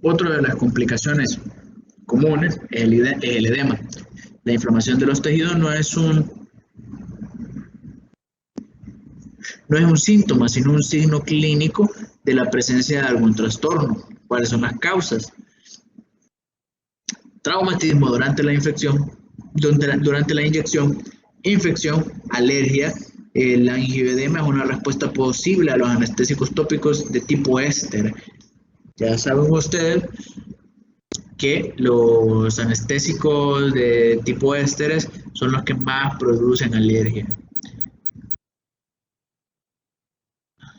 Otra de las complicaciones comunes es el edema. La inflamación de los tejidos no es un síntoma, sino un signo clínico de la presencia de algún trastorno. ¿Cuáles son las causas? Traumatismo durante la inyección, infección, alergia. El angioedema es una respuesta posible a los anestésicos tópicos de tipo éster. Ya saben ustedes que los anestésicos de tipo ésteres son los que más producen alergia.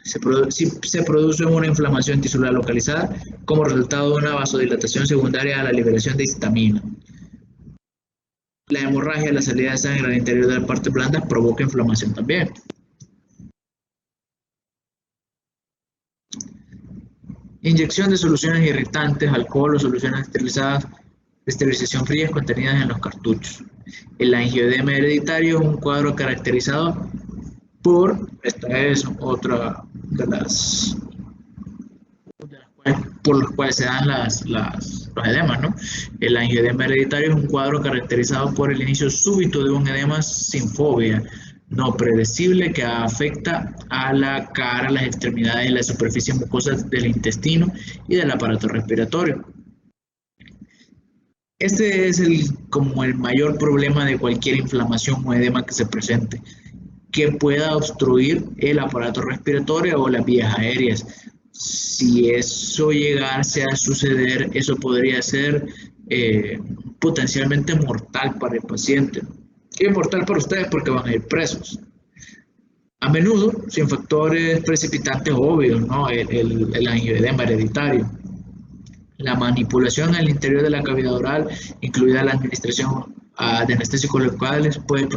Se produce una inflamación tisular localizada como resultado de una vasodilatación secundaria a la liberación de histamina. La hemorragia, la salida de sangre al interior de la parte blanda provoca inflamación también. Inyección de soluciones irritantes, alcohol o soluciones esterilizadas de esterilización frías contenidas en los cartuchos. El angioedema hereditario es un cuadro caracterizado esta es otra de las por los cuales se dan los edemas, ¿no? El angioedema hereditario es un cuadro caracterizado por el inicio súbito de un edema sin fobia, no predecible, que afecta a la cara, las extremidades y la superficie mucosa del intestino y del aparato respiratorio. Este es como el mayor problema de cualquier inflamación o edema que se presente, que pueda obstruir el aparato respiratorio o las vías aéreas. Si eso llegase a suceder, eso podría ser potencialmente mortal para el paciente. Y mortal para ustedes porque van a ir presos. A menudo, sin factores precipitantes obvios, ¿no? El angioedema hereditario. La manipulación al interior de la cavidad oral, incluida la administración de anestésicos locales, puede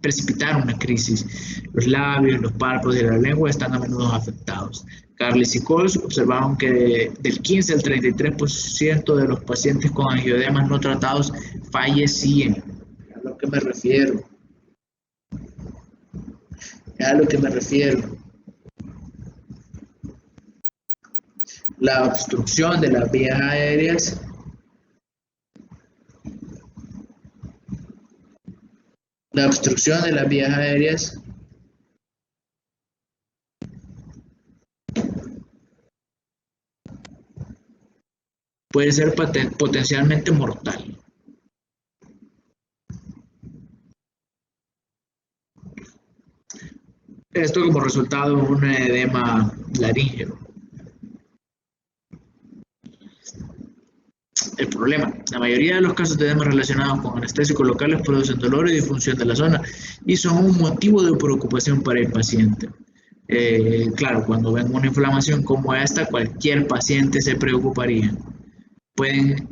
precipitar una crisis. Los labios, los párpados y la lengua están a menudo afectados. Carles y Coles observaron que del 15 al 33% de los pacientes con angioedemas no tratados fallecían. Es a lo que me refiero. La obstrucción de las vías aéreas puede ser potencialmente mortal. Esto como resultado de un edema laríngeo. El problema: la mayoría de los casos de edema relacionados con anestésicos locales producen dolor y disfunción de la zona y son un motivo de preocupación para el paciente. Claro, cuando ven una inflamación como esta, cualquier paciente se preocuparía. Puede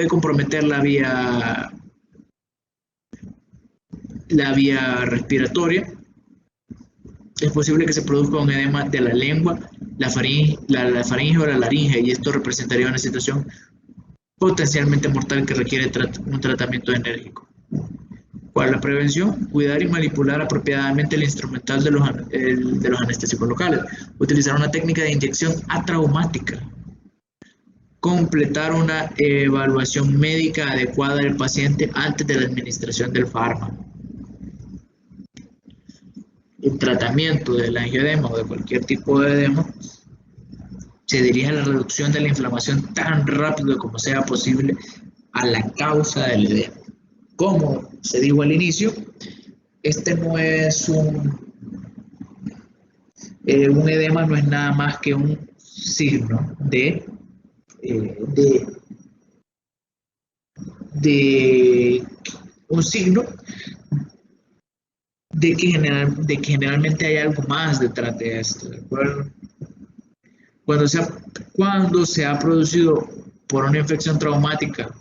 comprometer la vía respiratoria. Es posible que se produzca un edema de la lengua, la faringe o la laringe, y esto representaría una situación potencialmente mortal que requiere un tratamiento enérgico. ¿Cuál es la prevención? Cuidar y manipular apropiadamente el instrumental de los anestésicos locales. Utilizar una técnica de inyección atraumática. Completar una evaluación médica adecuada del paciente antes de la administración del fármaco. El tratamiento del angioedema o de cualquier tipo de edema se dirige a la reducción de la inflamación tan rápido como sea posible a la causa del edema. Como se dijo al inicio, este no es un edema, no es nada más que un signo de que generalmente hay algo más detrás de esto, ¿de acuerdo? Cuando se ha producido por una infección traumática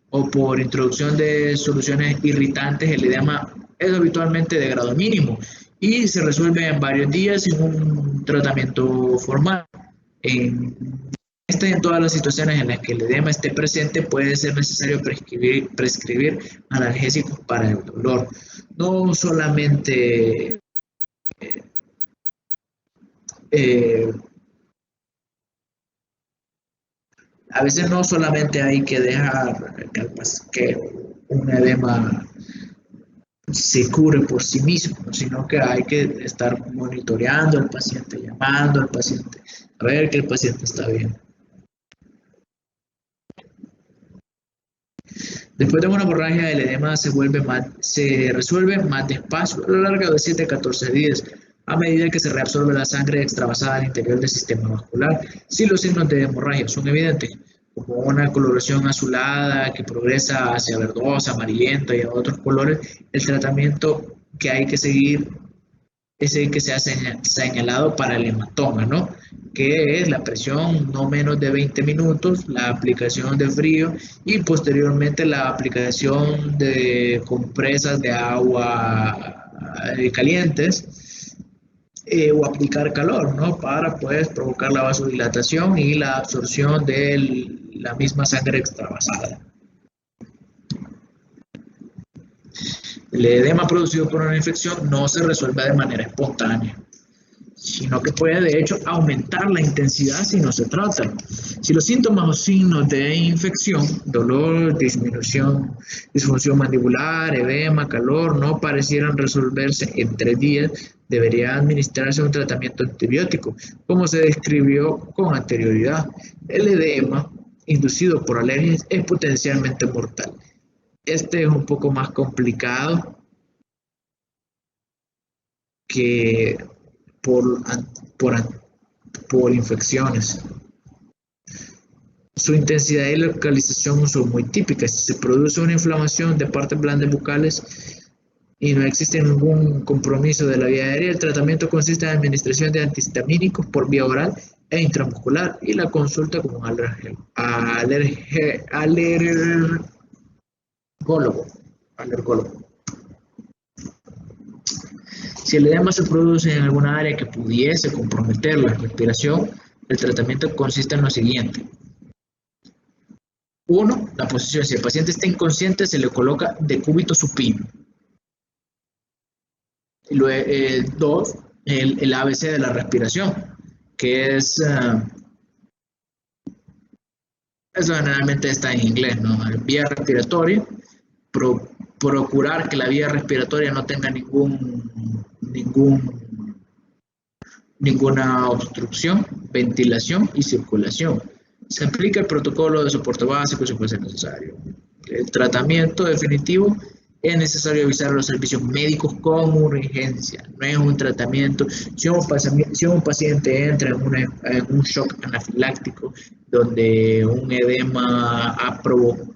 o por introducción de soluciones irritantes, el edema es habitualmente de grado mínimo y se resuelve en varios días sin un tratamiento formal. En todas las situaciones en las que el edema esté presente, puede ser necesario prescribir analgésicos para el dolor. No solamente Eh, a veces no solamente hay que dejar que un edema se cure por sí mismo, sino que hay que estar monitoreando al paciente, llamando al paciente, a ver que el paciente está bien. Después de una hemorragia, el edema se resuelve más despacio a lo largo de 7 a 14 días, a medida que se reabsorbe la sangre extravasada al interior del sistema vascular. Si los signos de hemorragia son evidentes, como una coloración azulada que progresa hacia verdosa, amarillenta y a otros colores, el tratamiento que hay que seguir es el que se ha señalado para el hematoma, ¿no? Que es la presión no menos de 20 minutos, la aplicación de frío y posteriormente la aplicación de compresas de agua calientes o aplicar calor, ¿no? Para pues provocar la vasodilatación y la absorción de la misma sangre extravasada. El edema producido por una infección no se resuelve de manera espontánea, sino que puede de hecho aumentar la intensidad si no se trata. Si los síntomas o signos de infección, dolor, disminución, disfunción mandibular, edema, calor, no parecieran resolverse en 3 días, debería administrarse un tratamiento antibiótico, como se describió con anterioridad. El edema inducido por alergias es potencialmente mortal. Este es un poco más complicado que por, por, por infecciones. Su intensidad y localización son muy típicas. Si se produce una inflamación de partes blandas bucales y no existe ningún compromiso de la vía aérea, el tratamiento consiste en administración de antihistamínicos por vía oral e intramuscular y la consulta con un alergólogo. Si el edema se produce en alguna área que pudiese comprometer la respiración, el tratamiento consiste en lo siguiente. 1. La posición. Si el paciente está inconsciente, se le coloca decúbito supino. 2. El ABC de la respiración, que es, eso generalmente está en inglés, ¿no? Vía respiratoria, procurar que la vía respiratoria no tenga ninguna obstrucción, ventilación y circulación. Se aplica el protocolo de soporte básico si fuese necesario. El tratamiento definitivo es necesario avisar a los servicios médicos con urgencia. No es un tratamiento. Si un paciente entra en un shock anafiláctico, donde un edema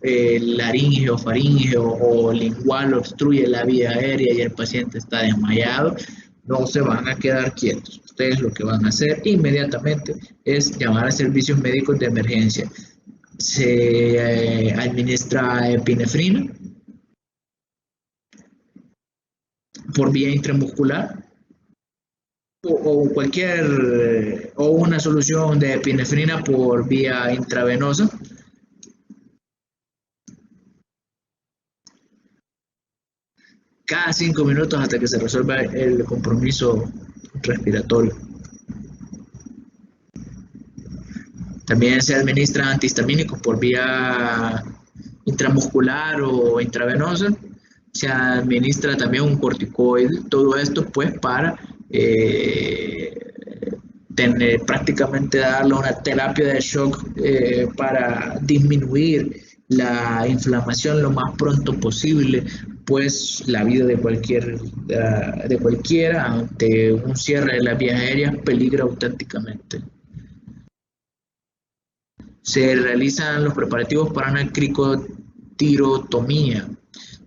laríngeo, faríngeo o lingual obstruye la vía aérea y el paciente está desmayado, no se van a quedar quietos. Ustedes lo que van a hacer inmediatamente es llamar a servicios médicos de emergencia. Se administra epinefrina por vía intramuscular o una solución de epinefrina por vía intravenosa. Cada 5 minutos hasta que se resuelva el compromiso respiratorio. También se administra antihistamínicos por vía intramuscular o intravenosa. Se administra también un corticoide. Todo esto pues para prácticamente darle una terapia de shock para disminuir la inflamación lo más pronto posible, pues la vida de cualquiera ante un cierre de las vías aéreas peligra auténticamente. Se realizan los preparativos para una cricotirotomía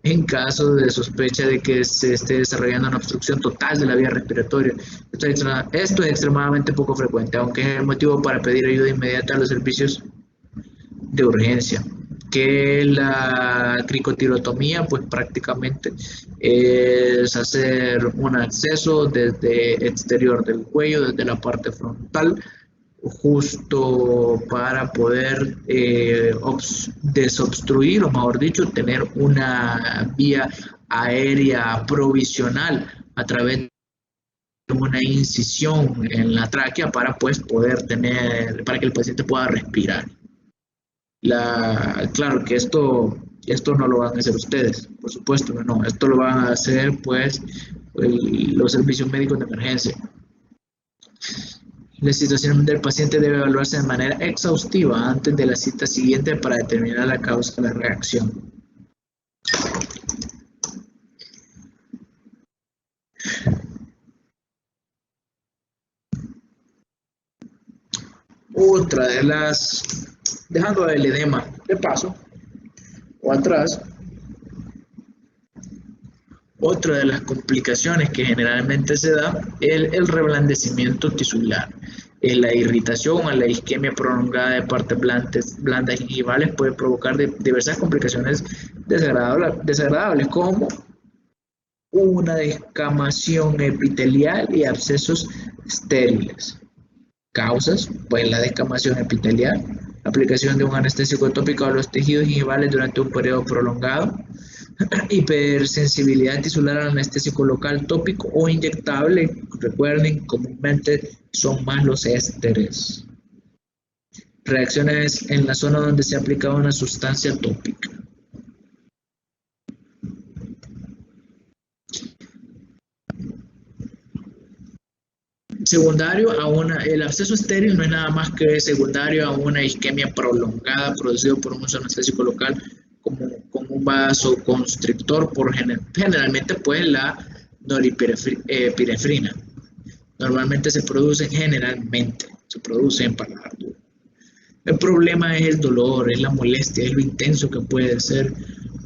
en caso de sospecha de que se esté desarrollando una obstrucción total de la vía respiratoria. Esto es extremadamente poco frecuente, aunque es el motivo para pedir ayuda inmediata a los servicios de urgencia. Que la cricotirotomía, pues prácticamente es hacer un acceso desde exterior del cuello, desde la parte frontal, justo para poder desobstruir, o mejor dicho, tener una vía aérea provisional a través una incisión en la tráquea para pues poder tener, para que el paciente pueda respirar. Claro que esto no lo van a hacer ustedes, por supuesto que no, esto lo van a hacer pues los servicios médicos de emergencia. La situación del paciente debe evaluarse de manera exhaustiva antes de la cita siguiente para determinar la causa de la reacción. Otra de las, dejando el edema de paso o atrás, otra de las complicaciones que generalmente se da es el reblandecimiento tisular. La irritación o la isquemia prolongada de partes blandas gingivales puede provocar diversas complicaciones desagradables como una descamación epitelial y abscesos estériles. Causas, pues la descamación epitelial, aplicación de un anestésico tópico a los tejidos gingivales durante un periodo prolongado, hipersensibilidad tisular al anestésico local tópico o inyectable. Recuerden, comúnmente son más los ésteres. Reacciones en la zona donde se ha aplicado una sustancia tópica. Secundario a el absceso estéril no es nada más que secundario a una isquemia prolongada producido por un uso anestésico local como un vasoconstrictor, generalmente pues la noripinefrina. Normalmente se produce en paladar duro. El problema es el dolor, es la molestia, es lo intenso que puede ser.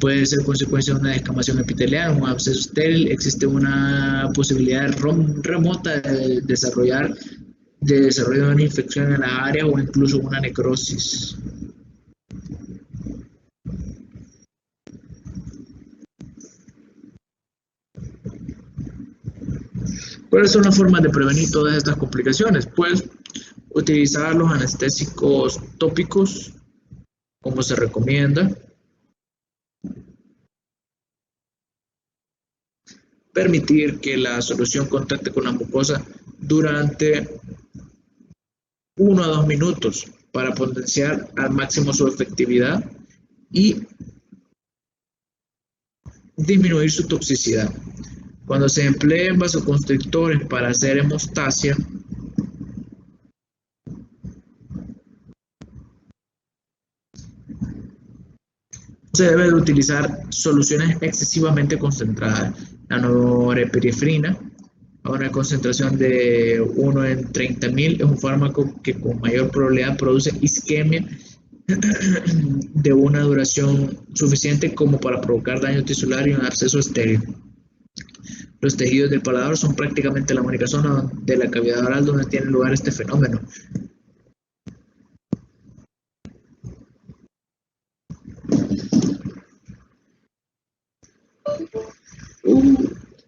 Puede ser consecuencia de una descamación epitelial, un absceso estéril. Existe una posibilidad remota de desarrollo de una infección en la área o incluso una necrosis. ¿Cuáles son las formas de prevenir todas estas complicaciones? Pues utilizar los anestésicos tópicos como se recomienda, permitir que la solución contacte con la mucosa durante 1 a 2 minutos para potenciar al máximo su efectividad y disminuir su toxicidad. Cuando se empleen vasoconstrictores para hacer hemostasia, se debe de utilizar soluciones excesivamente concentradas. La norepinefrina, a una concentración de 1 en 30.000, es un fármaco que con mayor probabilidad produce isquemia de una duración suficiente como para provocar daño tisular y un absceso estéril. Los tejidos del paladar son prácticamente la única zona de la cavidad oral donde tiene lugar este fenómeno.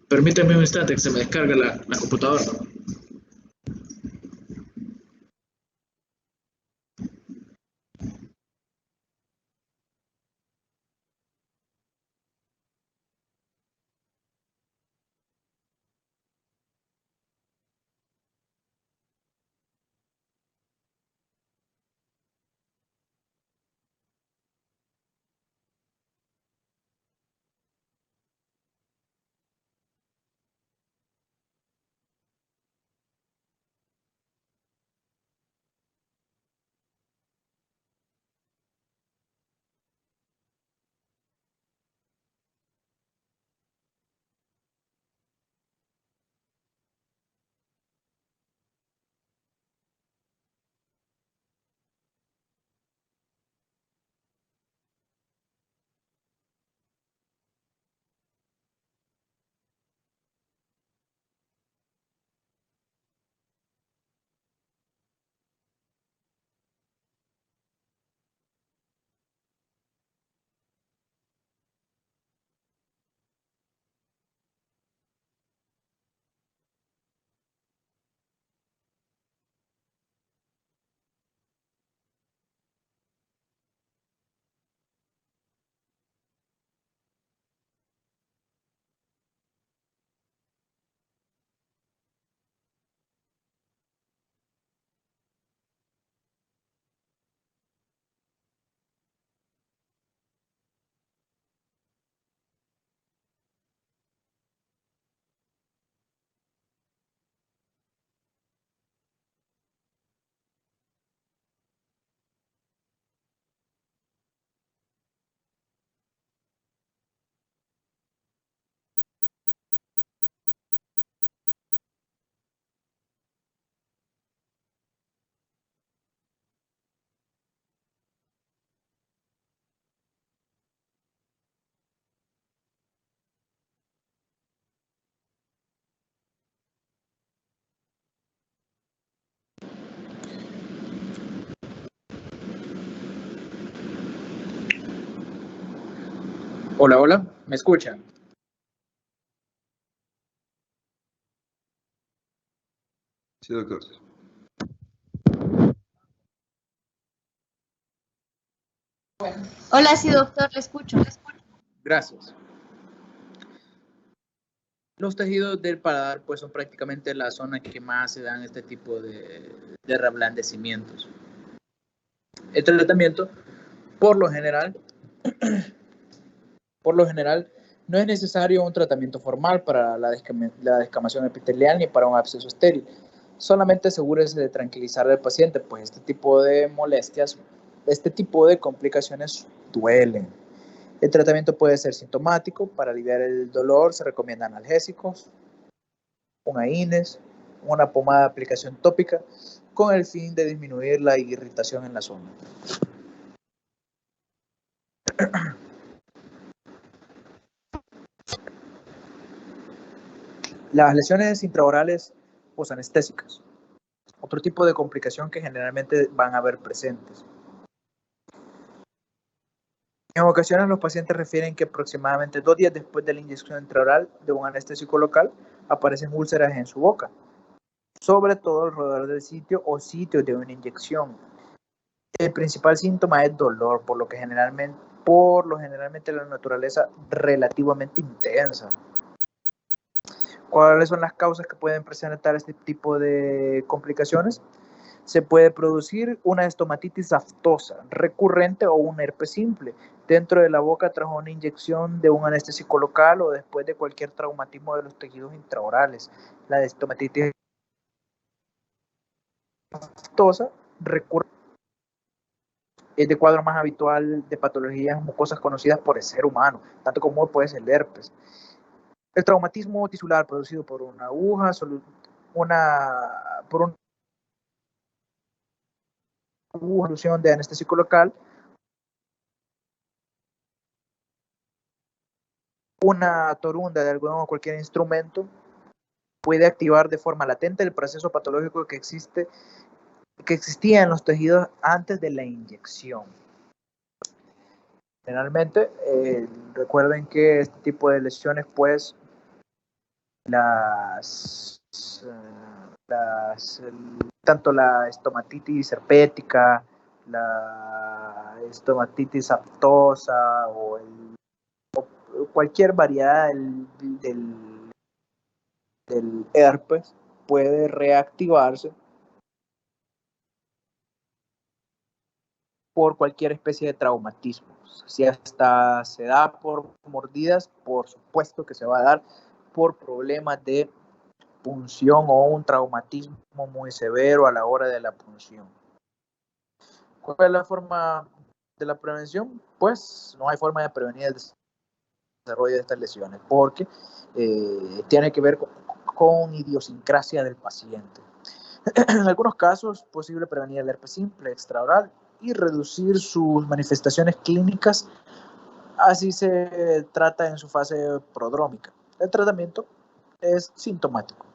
Permítame un instante que se me descarga la computadora. Hola, hola, ¿me escuchan? Sí, doctor. Hola, sí, doctor, le escucho. Gracias. Los tejidos del paladar pues son prácticamente la zona que más se dan este tipo de reblandecimientos. El tratamiento, por lo general, no es necesario un tratamiento formal para la descamación epitelial ni para un absceso estéril. Solamente asegúrese de tranquilizar al paciente, pues este tipo de molestias, este tipo de complicaciones duelen. El tratamiento puede ser sintomático. Para aliviar el dolor se recomiendan analgésicos, un AINES, una pomada de aplicación tópica, con el fin de disminuir la irritación en la zona. Las lesiones intraorales posanestésicas, otro tipo de complicación que generalmente van a ver presentes. En ocasiones los pacientes refieren que aproximadamente 2 días después de la inyección intraoral de un anestésico local aparecen úlceras en su boca, sobre todo alrededor del sitio o sitios de una inyección. El principal síntoma es dolor, por lo generalmente la naturaleza relativamente intensa. ¿Cuáles son las causas que pueden presentar este tipo de complicaciones? Se puede producir una estomatitis aftosa recurrente o un herpes simple dentro de la boca tras una inyección de un anestésico local o después de cualquier traumatismo de los tejidos intraorales. La estomatitis aftosa recurrente es de cuadro más habitual de patologías mucosas conocidas por el ser humano, tanto como puede ser el herpes. El traumatismo tisular producido por una aguja, por una solución de anestésico local, una torunda de algodón o cualquier instrumento, puede activar de forma latente el proceso patológico que existía en los tejidos antes de la inyección. Generalmente, recuerden que este tipo de lesiones, pues, tanto la estomatitis herpética, la estomatitis aftosa o cualquier variedad del herpes puede reactivarse por cualquier especie de traumatismo. Si hasta se da por mordidas, por supuesto que se va a dar por problemas de punción o un traumatismo muy severo a la hora de la punción. ¿Cuál es la forma de la prevención? Pues no hay forma de prevenir el desarrollo de estas lesiones porque tiene que ver con idiosincrasia del paciente. En algunos casos es posible prevenir el herpes simple extraoral y reducir sus manifestaciones clínicas, así se trata en su fase prodrómica. El tratamiento es sintomático.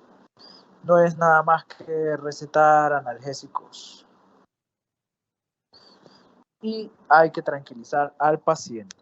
No es nada más que recetar analgésicos y hay que tranquilizar al paciente.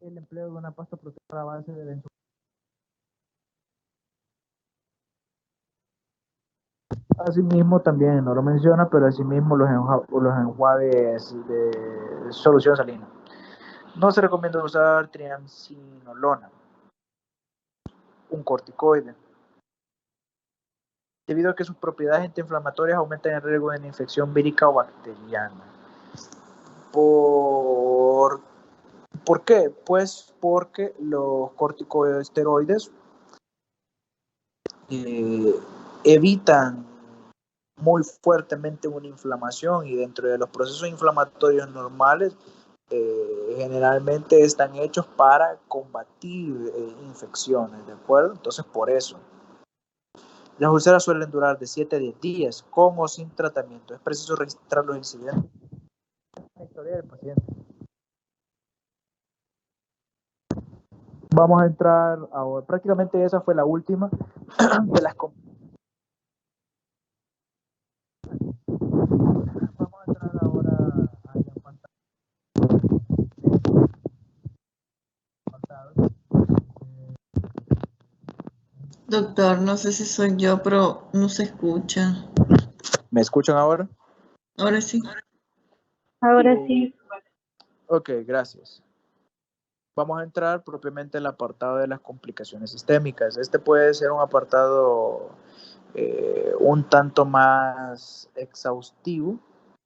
El empleo de una pasta protectora a base de benzocaína. Asimismo, también no lo menciona, pero asimismo los enjuagues de solución salina. No se recomienda usar triamcinolona, un corticoide, debido a que sus propiedades antiinflamatorias aumentan el riesgo de una infección vírica o bacteriana. Por ¿Por qué? Pues porque los corticosteroides evitan muy fuertemente una inflamación, y dentro de los procesos inflamatorios normales generalmente están hechos para combatir infecciones, ¿de acuerdo? Entonces, por eso las úlceras suelen durar de 7 a 10 días con o sin tratamiento. Es preciso registrar los incidentes en la historia del paciente. Vamos a entrar ahora. Prácticamente esa fue la última de las. Vamos a entrar ahora a la pantalla. Doctor, no sé si soy yo, pero no se escucha. ¿Me escuchan ahora? Ahora sí. Ahora sí. Ok, gracias. Vamos a entrar propiamente en el apartado de las complicaciones sistémicas. Este puede ser un apartado un tanto más exhaustivo,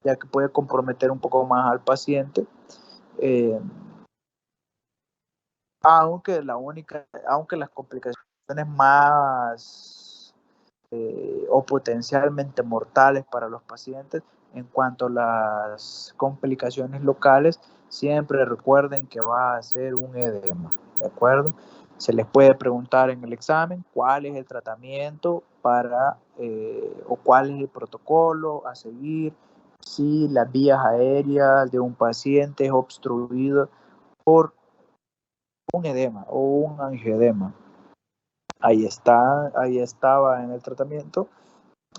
ya que puede comprometer un poco más al paciente. Aunque las complicaciones más o potencialmente mortales para los pacientes, en cuanto a las complicaciones locales, siempre recuerden que va a ser un edema, ¿de acuerdo? Se les puede preguntar en el examen cuál es el tratamiento o cuál es el protocolo a seguir si las vías aéreas de un paciente es obstruido por un edema o un angioedema. Ahí estaba en el tratamiento.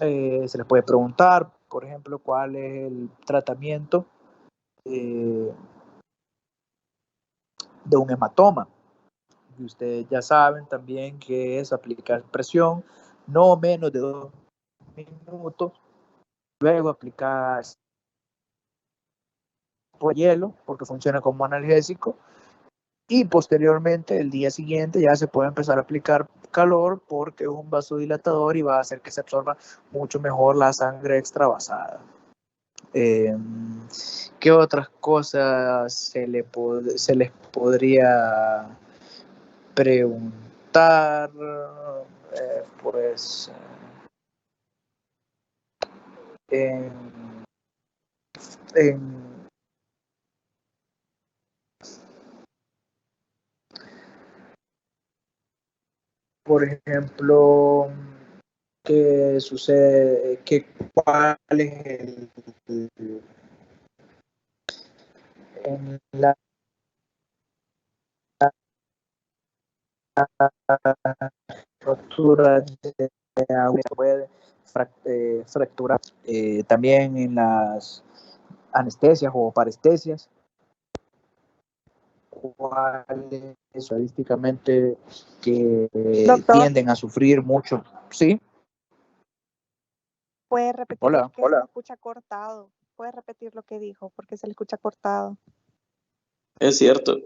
Se les puede preguntar, por ejemplo, cuál es el tratamiento de un hematoma. Y ustedes ya saben también que es aplicar presión no menos de 2 minutos, luego aplicar hielo porque funciona como analgésico, y posteriormente el día siguiente ya se puede empezar a aplicar calor porque es un vasodilatador y va a hacer que se absorba mucho mejor la sangre extravasada. ¿Qué otras cosas se les podría preguntar? Pues por ejemplo, ¿qué sucede? ¿Cuál es en la rotura de agua se puede fracturar? También en las anestesias o parestesias, cuáles estadísticamente que tienden a sufrir mucho. ¿Sí? Puede repetir Hola, porque se le escucha cortado. Puede repetir lo que dijo porque se le escucha cortado. Es cierto.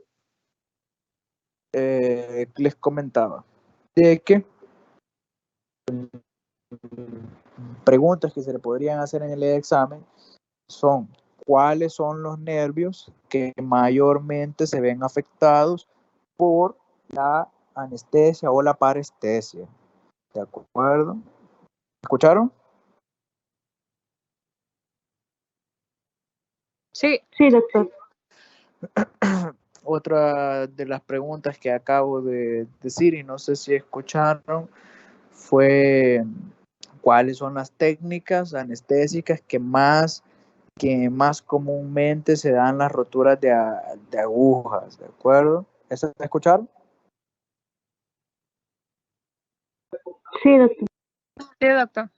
Les comentaba de que preguntas que se le podrían hacer en el examen son: ¿cuáles son los nervios que mayormente se ven afectados por la anestesia o la parestesia? ¿De acuerdo? ¿Escucharon? Sí, sí, doctor. Otra de las preguntas que acabo de decir, y no sé si escucharon, fue: ¿cuáles son las técnicas anestésicas que más comúnmente se dan las roturas de agujas? ¿De acuerdo? ¿Eso escucharon? Sí, doctor. Sí, doctor.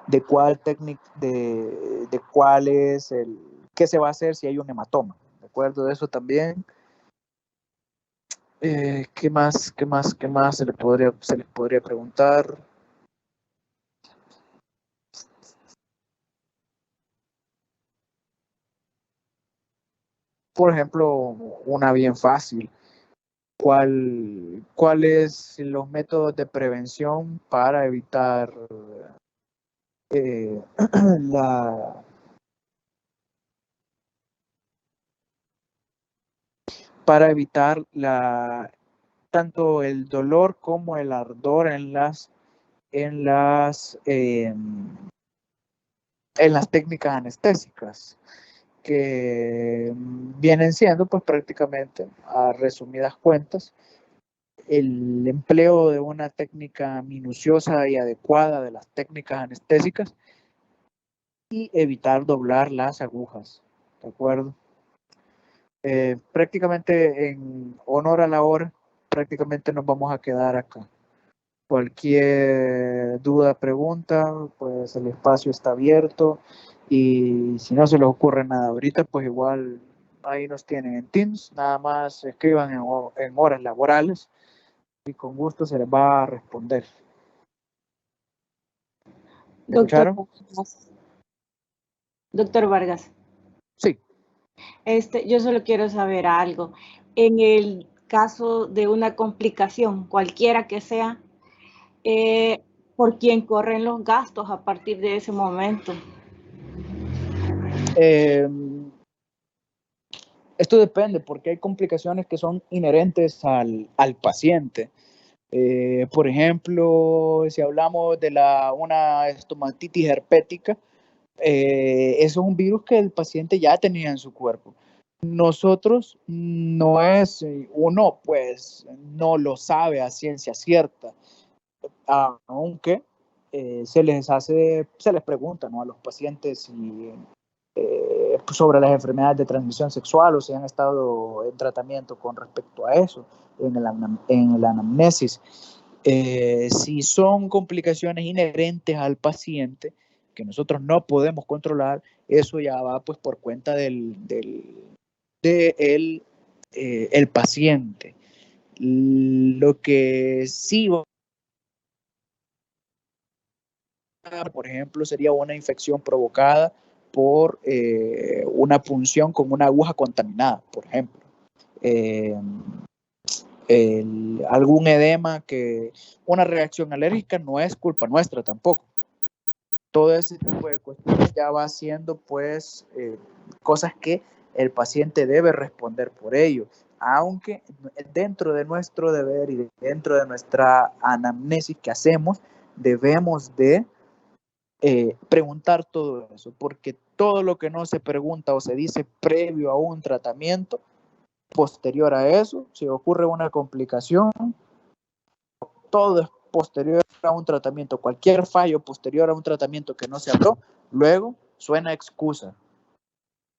De cuál técnica, de cuál es qué se va a hacer si hay un hematoma. ¿De acuerdo? De eso también. ¿Qué más se les podría preguntar? Por ejemplo, una bien fácil. ¿Cuáles los métodos de prevención para evitar eh, la, para evitar tanto el dolor como el ardor en las técnicas anestésicas, que vienen siendo pues prácticamente, a resumidas cuentas, el empleo de una técnica minuciosa y adecuada de las técnicas anestésicas y evitar doblar las agujas, ¿de acuerdo? Prácticamente en honor a la hora, prácticamente nos vamos a quedar acá. Cualquier duda, pregunta, pues el espacio está abierto, y si no se les ocurre nada ahorita, pues igual ahí nos tienen en Teams, nada más escriban en horas laborales y con gusto se les va a responder. ¿Me Doctor escucharon? Vargas. Doctor Vargas, Sí. yo solo quiero saber algo. En el caso de una complicación, cualquiera que sea, ¿por quién corren los gastos a partir de ese momento? Esto depende, porque hay complicaciones que son inherentes al paciente. Por ejemplo, si hablamos de una estomatitis herpética, eso es un virus que el paciente ya tenía en su cuerpo. Nosotros no es, uno pues no lo sabe a ciencia cierta, aunque se les pregunta, ¿no?, a los pacientes sobre las enfermedades de transmisión sexual o si han estado en tratamiento con respecto a eso en el anamnesis. Si son complicaciones inherentes al paciente que nosotros no podemos controlar, eso ya va pues por cuenta el paciente. Lo que sí, por ejemplo, sería una infección provocada por una punción con una aguja contaminada, por ejemplo. Algún edema, una reacción alérgica no es culpa nuestra tampoco. Todo ese tipo de cuestiones ya va siendo pues cosas que el paciente debe responder por ello, aunque dentro de nuestro deber y dentro de nuestra anamnesis que hacemos, debemos de preguntar todo eso, porque todo lo que no se pregunta o se dice previo a un tratamiento, posterior a eso, si ocurre una complicación, todo es posterior a un tratamiento. Cualquier fallo posterior a un tratamiento que no se habló, luego suena excusa.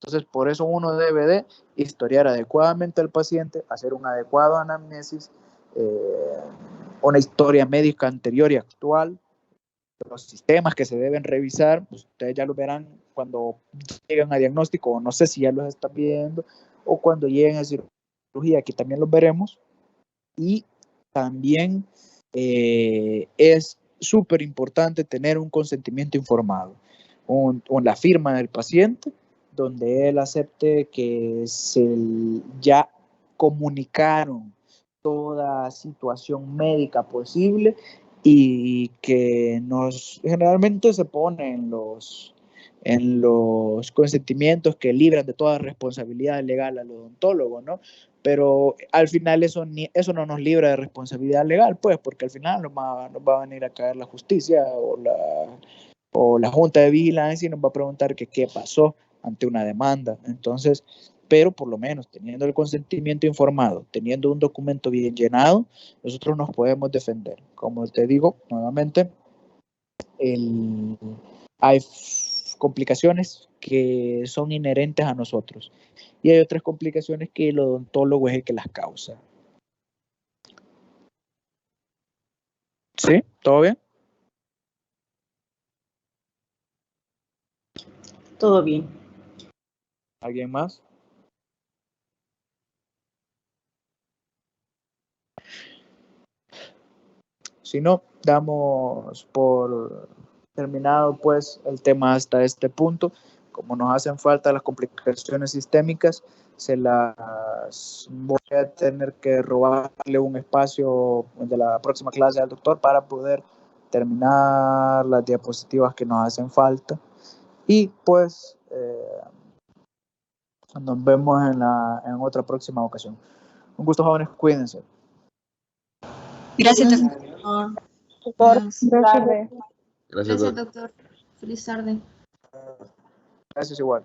Entonces, por eso uno debe de historiar adecuadamente al paciente, hacer un adecuado anamnesis, una historia médica anterior y actual, los sistemas que se deben revisar, pues ustedes ya lo verán cuando llegan a diagnóstico, o no sé si ya los están viendo, o cuando lleguen a cirugía, que también los veremos. Y también es súper importante tener un consentimiento informado, la firma del paciente, donde él acepte que ya comunicaron toda situación médica posible y que generalmente se pone en los consentimientos que libran de toda responsabilidad legal al odontólogo, ¿no? Pero al final eso no nos libra de responsabilidad legal, pues, porque al final nos va a venir a caer la justicia o la Junta de Vigilancia y nos va a preguntar que qué pasó ante una demanda. Entonces, pero por lo menos teniendo el consentimiento informado, teniendo un documento bien llenado, nosotros nos podemos defender. Como te digo nuevamente, hay complicaciones que son inherentes a nosotros y hay otras complicaciones que el odontólogo es el que las causa. ¿Sí? ¿Todo bien? Todo bien. ¿Alguien más? Si no, damos por terminado pues el tema hasta este punto. Como nos hacen falta las complicaciones sistémicas, se las voy a tener que robarle un espacio de la próxima clase al doctor para poder terminar las diapositivas que nos hacen falta. Y pues nos vemos en otra próxima ocasión. Un gusto, jóvenes, cuídense. Gracias, doctor. Feliz tarde. Gracias, Gracias, doctor. doctor. Feliz tarde. Gracias igual.